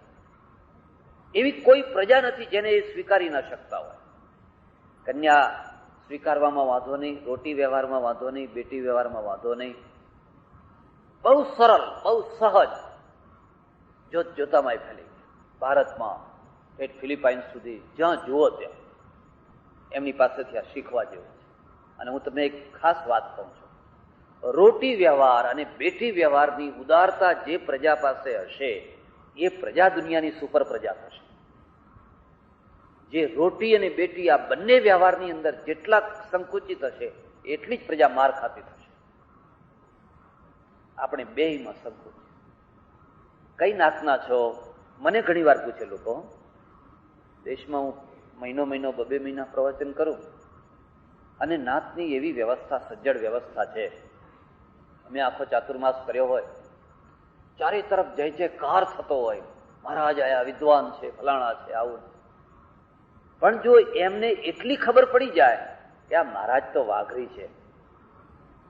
એવી કોઈ પ્રજા નથી જેને એ સ્વીકારી ન શકતા હોય. કન્યા સ્વીકારવામાં વાંધો નહીં, રોટી વ્યવહારમાં વાંધો નહીં, બેટી વ્યવહારમાં વાંધો નહીં. બહુ સરળ, બહુ સહજ, જોત જોતામાં ફેલી ભારતમાં ઠેઠ ફિલિપાઇન્સ સુધી જ્યાં જુઓ ત્યાં એમની પાસેથી આ શીખવા જેવું છે. અને હું તમને એક ખાસ વાત કહું છું, રોટી વ્યવહાર અને બેટી વ્યવહારની ઉદારતા જે પ્રજા પાસે હશે એ પ્રજા દુનિયાની સુપર પ્રજા થશે. જે રોટી અને બેટી આ બંને વ્યવહારની અંદર જેટલા સંકુચિત હશે એટલી જ પ્રજા માર ખાતી થશે. આપણે બેયમાં સંકુચિત. કઈ નાતના છો? મને ઘણી વાર પૂછે લોકો. દેશમાં હું મહિનો 2 મહિના પ્રવચન કરું અને નાતની એવી વ્યવસ્થા, સજ્જડ વ્યવસ્થા છે. અમે આખો ચાતુર્માસ કર્યો હોય, ચારે તરફ જય જયકાર થતો હોય, મહારાજ આયા, વિદ્વાન છે, ફલાણા છે, આવું. પણ જો એમને એટલી ખબર પડી જાય કે આ મહારાજ તો વાઘરી છે,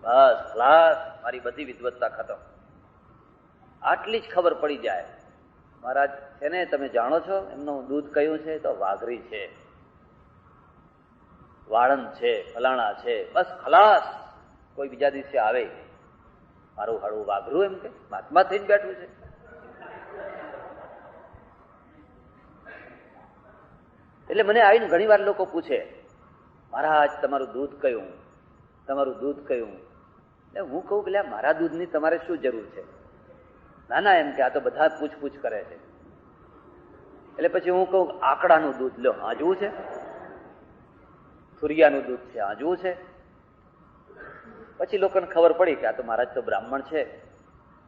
બસ ખલાસ, મારી બધી વિદ્વત્તા ખતમ. આટલી જ ખબર પડી જાય, મહારાજ છે ને તમે જાણો છો એમનું દૂધ કયું છે? તો વાઘરી છે, વાળંદ છે, ફલાણા છે, બસ ખલાસ. કોઈ બીજા દિવસે આવે, મારું હાડું વાઘરું, એમ કે મહાત્મા થઈને બેઠું છે. એટલે મને આવીને ઘણી વાર લોકો પૂછે, મહારાજ તમારું દૂધ કયું, તમારું દૂધ કયું? એટલે હું કહું કે મારા દૂધની તમારે શું જરૂર છે? ના ના, એમ કે આ તો બધા પૂછપૂછ કરે છે. એટલે પછી હું કહું આકડાનું દૂધ લો, હાજવું છે? સૂર્યાનું દૂધ છે, હાજવું છે? પછી લોકોને ખબર પડી કે આ તો મહારાજ તો બ્રાહ્મણ છે.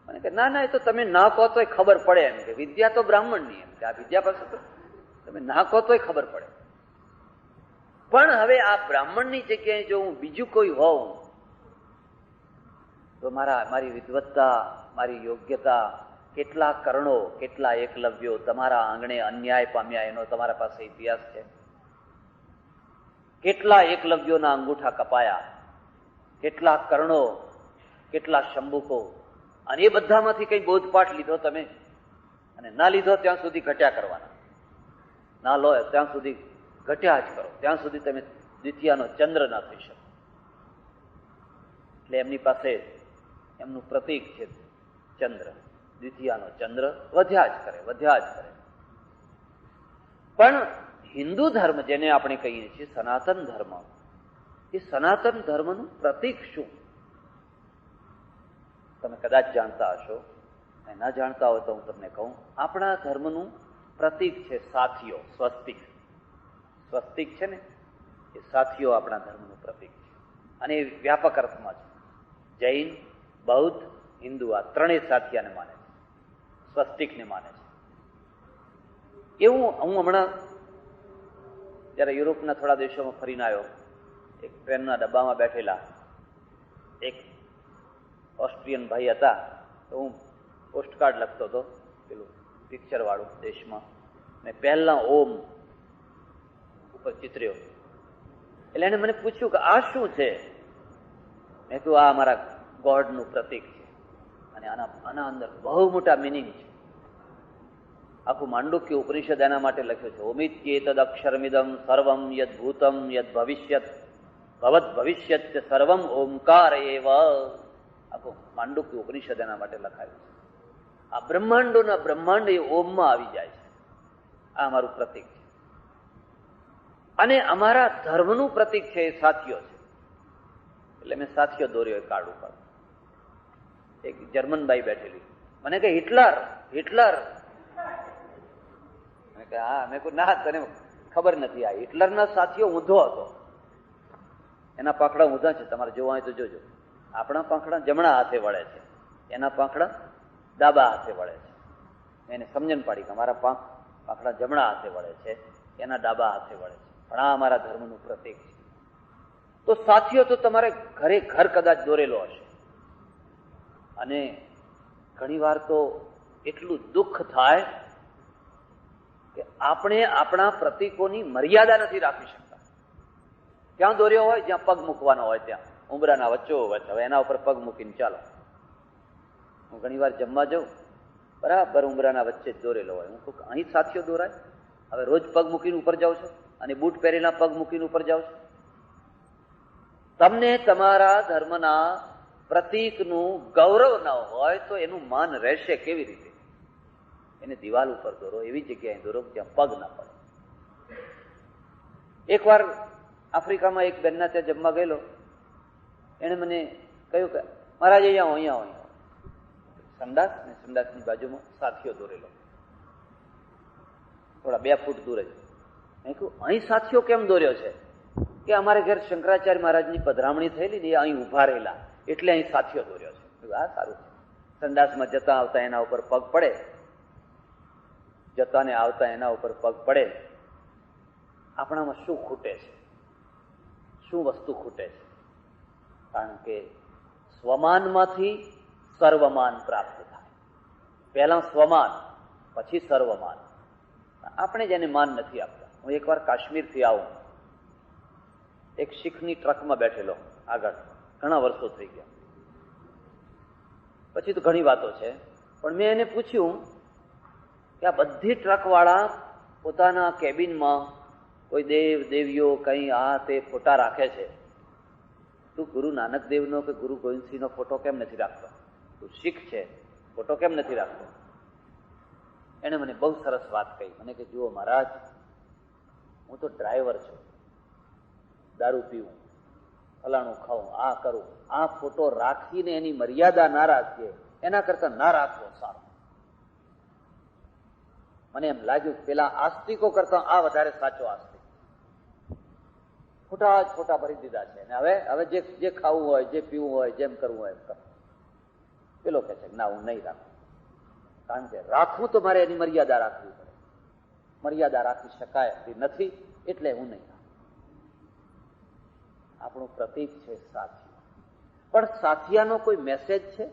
મને કે ના ના, એ તો તમે ના કહો તોય ખબર પડે. એમ કે વિદ્યા તો બ્રાહ્મણની, એમ કે આ વિદ્યા પાસે તો તમે ના કહો તોય ખબર પડે. પણ હવે આ બ્રાહ્મણની જગ્યાએ જો હું બીજું કોઈ હોઉં તો મારી વિદ્વત્તા, મારી યોગ્યતા, કેટલા કર્ણો, કેટલા એકલવ્યો તમારા આંગણે અન્યાય પામ્યા એનો તમારા પાસે ઇતિહાસ છે. કેટલા એકલવ્યોના અંગૂઠા કપાયા, કેટલા કર્ણો, કેટલા શંભુકો, અને એ બધામાંથી કઈ બોધપાઠ લીધો તમે? અને ના લીધો ત્યાં સુધી ઘટ્યા કરવાના, ના લો ત્યાં સુધી ઘટ્યા જ કરો, ત્યાં સુધી તમે દ્વિતીયાનો ચંદ્ર ના થઈ શકો. એટલે એમની પાસે એમનું પ્રતીક છે ચંદ્ર, દ્વિતીયાનો ચંદ્ર વધ્યા જ કરે, વધ્યા જ કરે. પણ હિન્દુ ધર્મ જેને આપણે કહીએ છીએ સનાતન ધર્મ, એ સનાતન ધર્મનું પ્રતીક શું? તમે કદાચ જાણતા હશો, ના જાણતા હોય તો હું તમને કહું. આપણા ધર્મનું પ્રતીક છે સાથીઓ, સ્વસ્તિક. સ્વસ્તિક છે ને, એ સાથીઓ આપણા ધર્મનું પ્રતીક છે. અને એ વ્યાપક અર્થમાં છે. જૈન, બૌદ્ધ, હિન્દુ આ ત્રણેય સાથીયાને માને છે, સ્વસ્તિકને માને છે. એવું હું હમણાં જયારે યુરોપના થોડા દેશોમાં ફરીને આવ્યો, એક ટ્રેનના ડબ્બામાં બેઠેલા એક ઓસ્ટ્રિયન ભાઈ હતા. તો હું પોસ્ટકાર્ડ લખતો હતો, પેલું પિક્ચર વાળું દેશમાં, મેં પહેલા ઓમ ઉપર ચિતર્યો. એટલે એને મને પૂછ્યું કે આ શું છે? મેં કહ્યું આ અમારા ગોડનું પ્રતીક છે, અને આના અંદર બહુ મોટા મિનિંગ છે. આખું માંડુક્ય ઉપનિષદ એના માટે લખ્યું છે. ઓમિત્યેતદ અક્ષરમિદમ સર્વમ યદ ભૂતમ યદ ભવિષ્યત ભવત ભવિષ્યત સર્વમ ઓમકાર એવ. આખું માંડુક્ય ઉપનિષદ એના માટે લખાયું છે. આ બ્રહ્માંડોના બ્રહ્માંડ એ ઓમમાં આવી જાય છે. આ અમારું પ્રતીક છે. અને અમારા ધર્મનું પ્રતીક છે એ સાથીઓ છે. એટલે મેં સાથીઓ દોર્યો એ કાર્ડ ઉપર. એક જર્મન બાઈ બેઠેલી, મને કે હિટલર, હિટલર. હા, મેં કહ્યું ના, તને ખબર નથી, આ હિટલરના સાથીઓ ઊંધો હતો. એના પાંખડા ઊંધા છે, તમારે જોવા હોય તો જોજો. આપણા પાંખડા જમણા હાથે વળે છે, એના પાંખડા ડાબા હાથે વળે છે. એને સમજણ પાડી કે અમારા પાંખડા જમણા હાથે વળે છે, એના ડાબા હાથે વળે છે. પણ આ અમારા ધર્મનું પ્રતીક છે. તો સાથીઓ તો તમારે ઘરે ઘર કદાચ દોરેલો હશે. અને ઘણી વાર તો એટલું દુઃખ થાય કે આપણે આપણા પ્રતીકોની મર્યાદા નથી રાખી શકતા. ક્યાં દોર્યો હોય? જ્યાં પગ મૂકવાનો હોય ત્યાં, ઉંબરાના વચ્ચો વચ્ચે. હવે એના ઉપર પગ મૂકીને ચાલો. હું ઘણી વાર જમવા જાઉં, બરાબર ઉંબરાના વચ્ચે જ દોરેલો હોય. હું કહું અહીં સાથીઓ દોરાય? હવે રોજ પગ મૂકીને ઉપર જાઉં છું, અને બૂટ પહેરેલા પગ મૂકીને ઉપર જાઉં છું. તમને તમારા ધર્મના પ્રતીકનું ગૌરવ ન હોય તો એનું માન રહેશે કેવી રીતે? એને દિવાલ ઉપર દોરો, એવી જગ્યાએ દોરો જ્યાં પગ ના પડે. એકવાર આફ્રિકામાં એક બેનના ત્યાં જમવા ગયેલો. એને મને કહ્યું કે મહારાજ અહીંયા હો. સંડાસ ને સંડાસની બાજુમાં સાથીઓ દોરેલો, થોડા 2 ફૂટ દૂર જ. મેં કહ્યું અહીં સાથીઓ કેમ દોર્યો છે? કે અમારે ઘેર શંકરાચાર્ય મહારાજની પધરામણી થયેલી ને, એ અહીં ઉભા રહેલા, એટલે અહીં સાથીઓ દોર્યો છે. આ સારું છે. સંડાસમાં જતા આવતા એના ઉપર પગ પડે, જતા ને આવતા એના ઉપર પગ પડે. આપણામાં શું ખૂટે છે? શું વસ્તુ ખૂટે છે? કારણ કે સ્વમાનમાંથી સર્વમાન પ્રાપ્ત થાય. પહેલા સ્વમાન, પછી સર્વમાન. આપણે જેને માન નથી આપતા. હું એકવાર કાશ્મીરથી આવું, એક શીખની ટ્રકમાં બેઠેલો આગળ, ઘણા વર્ષો થઈ ગયા. પછી તો ઘણી વાતો છે, પણ મેં એને પૂછ્યું કે આ બધી ટ્રકવાળા પોતાના કેબિનમાં કોઈ દેવ દેવીઓ કંઈ આ તે ફોટા રાખે છે, તું ગુરુ નાનક દેવનો કે ગુરુ ગોવિંદસિંહનો ફોટો કેમ નથી રાખતો? તું શીખ છે, ફોટો કેમ નથી રાખતો? એને મને બહુ સરસ વાત કહી. મને કે જુઓ મહારાજ, હું તો ડ્રાઈવર છું, દારૂ પીવું, ફલાણું ખાઉં, આ કરું, આ ફોટો રાખીને એની મર્યાદા ના રાખીએ એના કરતા ના રાખવો સારો. મને એમ લાગ્યું પેલા આસ્તિકો કરતા આ વધારે સાચો આસ્તિક. ખોટા જ ખોટા ભરી દીધા છે. અને હવે જે ખાવું હોય, જે પીવું હોય, જેમ કરવું હોય એમ કરો. પેલો કહે છે ના, હું નહીં રાખું, કારણ કે રાખવું તો મારે એની મર્યાદા રાખવી પડે. મર્યાદા રાખી શકાય નથી, એટલે હું નહીં રાખું. આપણું પ્રતીક છે સાથિયા. પણ સાથિયાનો કોઈ મેસેજ છે?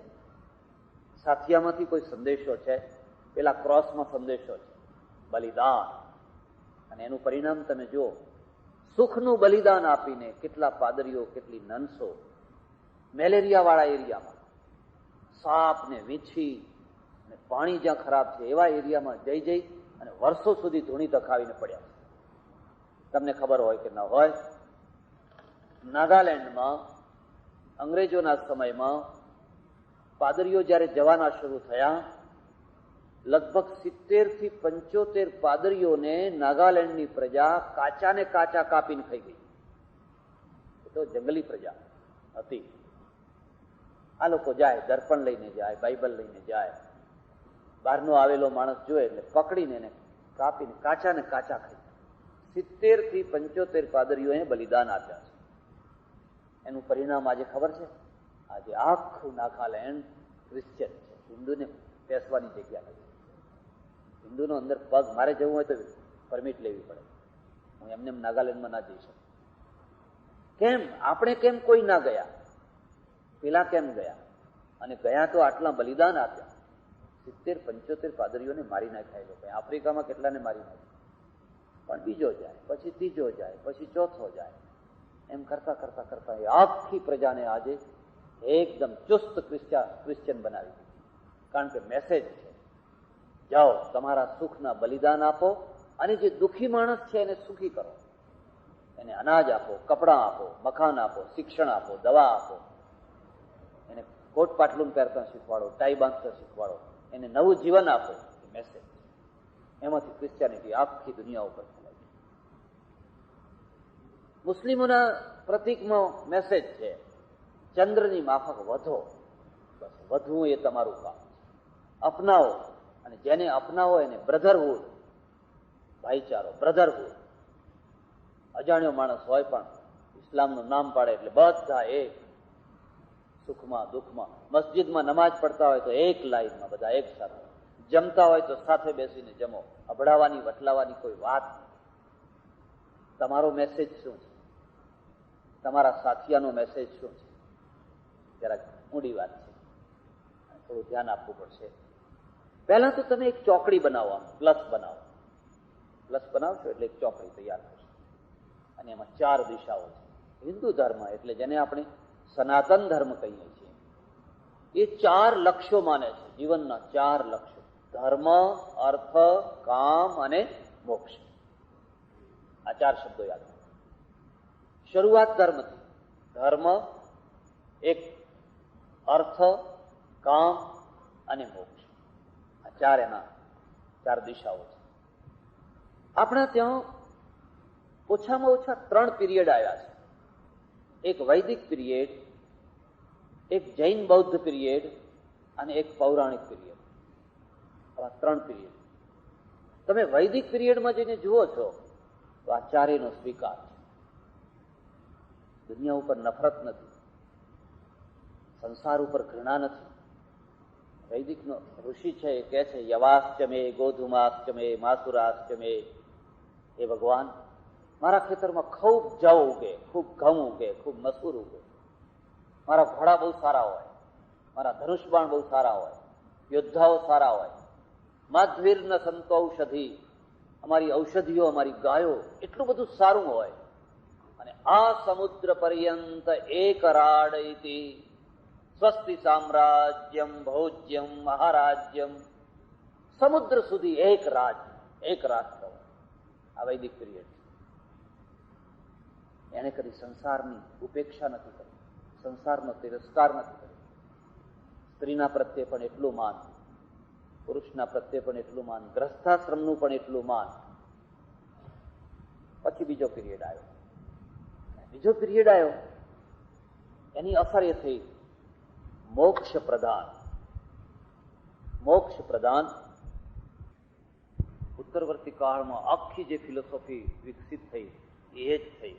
સાથિયામાંથી કોઈ સંદેશો છે? પેલા ક્રોસમાં સંદેશો છે, બલિદાન. અને એનું પરિણામ તમે જુઓ, સુખનું બલિદાન આપીને કેટલા પાદરીઓ, કેટલી નન્સો મેલેરિયા વાળા એરિયામાં સાપ ને વીંછી અને પાણી જ્યાં ખરાબ છે એવા એરિયામાં જઈ અને વર્ષો સુધી ધૂણી ધખાવીને પડ્યા છે. તમને ખબર હોય કે ન હોય, નાગાલેન્ડમાં અંગ્રેજોના સમયમાં પાદરીઓ જ્યારે જવાના શરૂ થયા, લગભગ 70 થી 75 પાદરીઓને નાગાલેન્ડની પ્રજા કાચા ને કાચા કાપીને ખાઈ ગઈ. એ તો જંગલી પ્રજા હતી. આ લોકો જાય, દર્પણ લઈને જાય, બાઇબલ લઈને જાય, બહારનો આવેલો માણસ જોયે એટલે પકડીને એને કાપીને કાચા ને કાચા ખાઈ. 70 થી 75 પાદરીઓએ બલિદાન આપ્યા છે. એનું પરિણામ આજે ખબર છે? આજે આખું નાગાલેન્ડ ક્રિશ્ચિયન છે. હિન્દુને બેસવાની જગ્યા નથી. હિન્દુનો અંદર પગ મારે જવું હોય તો પરમિટ લેવી પડે. હું એમને નાગાલેન્ડમાં ના જઈ શકું. કેમ? આપણે કેમ કોઈ ના ગયા? પેલા કેમ ગયા? અને ગયા તો આટલા બલિદાન આપ્યા. 70-75 પાદરીઓને મારી નાખ્યા એ લોકો. આફ્રિકામાં કેટલાને મારી નાખ્યા. પણ બીજો જાય, પછી ત્રીજો જાય, પછી ચોથો જાય, એમ કરતા કરતા કરતા એ આખી પ્રજાને આજે એકદમ ચુસ્ત ક્રિશ્ચિયન બનાવી દીધી. કારણ કે મેસેજ છે, જાઓ તમારા સુખના બલિદાન આપો અને જે દુઃખી માણસ છે એને સુખી કરો. એને અનાજ આપો, કપડાં આપો, મકાન આપો, શિક્ષણ આપો, દવા આપો, એને કોટ પાટલું પહેરતા શીખવાડો, ટાઈ બાંધતા શીખવાડો, એને નવું જીવન આપો. મેસેજ એમાંથી ક્રિશ્ચિયાનિટી આખી દુનિયા ઉપર ફેલાય. મુસ્લિમોના પ્રતીકમાં મેસેજ છે, ચંદ્રની માફક વધો. બસ વધવું એ તમારું કામ છે. અપનાવો, અને જેને અપનાવો એને બ્રધરહુડ, ભાઈચારો, બ્રધરહુડ. અજાણ્યો માણસ હોય પણ ઇસ્લામનું નામ પાડે એટલે બધા એક, સુખમાં દુઃખમાં. મસ્જિદમાં નમાજ પડતા હોય તો એક લાઈનમાં બધા એક સાથે, જમતા હોય તો સાથે બેસીને જમો. અભડાવાની વટલાવાની કોઈ વાત. તમારો મેસેજ શું છે? તમારા સાથિયાનો મેસેજ શું છે? જરાક ઊંડી વાત છે, થોડું ધ્યાન આપવું પડશે. પહેલા તો તમે એક ચોકડી બનાવો, પ્લસ બનાવો. પ્લસ બનાવશો એટલે એક ચોકડી તૈયાર થશે અને એમાં 4 દિશાઓ છે. હિન્દુ ધર્મ એટલે જેને આપણે સનાતન ધર્મ કહીએ છીએ, એ 4 લક્ષ્યો માને છે, જીવનના 4 લક્ષ્યો: ધર્મ, અર્થ, કામ અને મોક્ષ. આ 4 શબ્દો યાદ રાખો. શરૂઆત ધર્મથી. ધર્મ એક, અર્થ, કામ અને મોક્ષ. આ 4 એના 4 દિશાઓ છે. આપણા ત્યાં ઓછામાં ઓછા 3 પીરિયડ આવ્યા છે. એક વૈદિક પીરિયડ, એક જૈન બૌદ્ધ પીરિયડ અને એક પૌરાણિક પીરિયડ. આવા 3 પીરિયડ. તમે વૈદિક પીરિયડમાં જઈને જુઓ છો તો આ 4નો સ્વીકાર છે. દુનિયા ઉપર નફરત નથી, સંસાર ઉપર ઘૃણા નથી. વૈદિકનો ઋષિ છે એ કહે છે, યવાશ્ચમે, ગોધુમાશ્ચમે, માસુરાશ્ચમે. એ ભગવાન, મારા ખેતરમાં ખૂબ જવ ઉગે, ખૂબ ઘઉં ઉગે, ખૂબ મસૂર ઉગે. મારા ઘોડા બહુ સારા હોય, મારા ધનુષબાણ બહુ સારા હોય, યોદ્ધાઓ સારા હોય. માધ્વીર્ન સંતૌષધિ, અમારી ઔષધિઓ, અમારી ગાયો, એટલું બધું સારું હોય. અને આ સમુદ્ર પર્યંત એક રાડ ઇતિ સ્વસ્તિ સામ્રાજ્યમ ભોજ્યમ મહારાજ્યમ. સમુદ્ર સુધી એક રાજ, એક રાષ્ટ્ર. આ વૈદિક પીરિયડ. એને કદી સંસારની ઉપેક્ષા નથી કરી, સંસારનો તિરસ્કાર નથી કર્યો. સ્ત્રીના પ્રત્યે પણ એટલું માન, પુરુષના પ્રત્યે પણ એટલું માન, ગ્રસ્થાશ્રમનું પણ એટલું માન. પછી બીજો પીરિયડ આવ્યો. બીજો પીરિયડ આવ્યો એની અસર એ થઈ મોક્ષ પ્રધાન ઉત્તરવર્તી કાળમાં આખી જે ફિલોસોફી વિકસિત થઈ એ જ થઈ.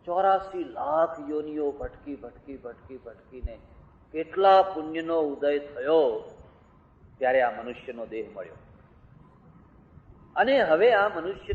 84 લાખ યોનિઓ ભટકીને કેટલા પુણ્યનો ઉદય થયો ત્યારે આ મનુષ્યનો દેહ મળ્યો. અને હવે આ મનુષ્ય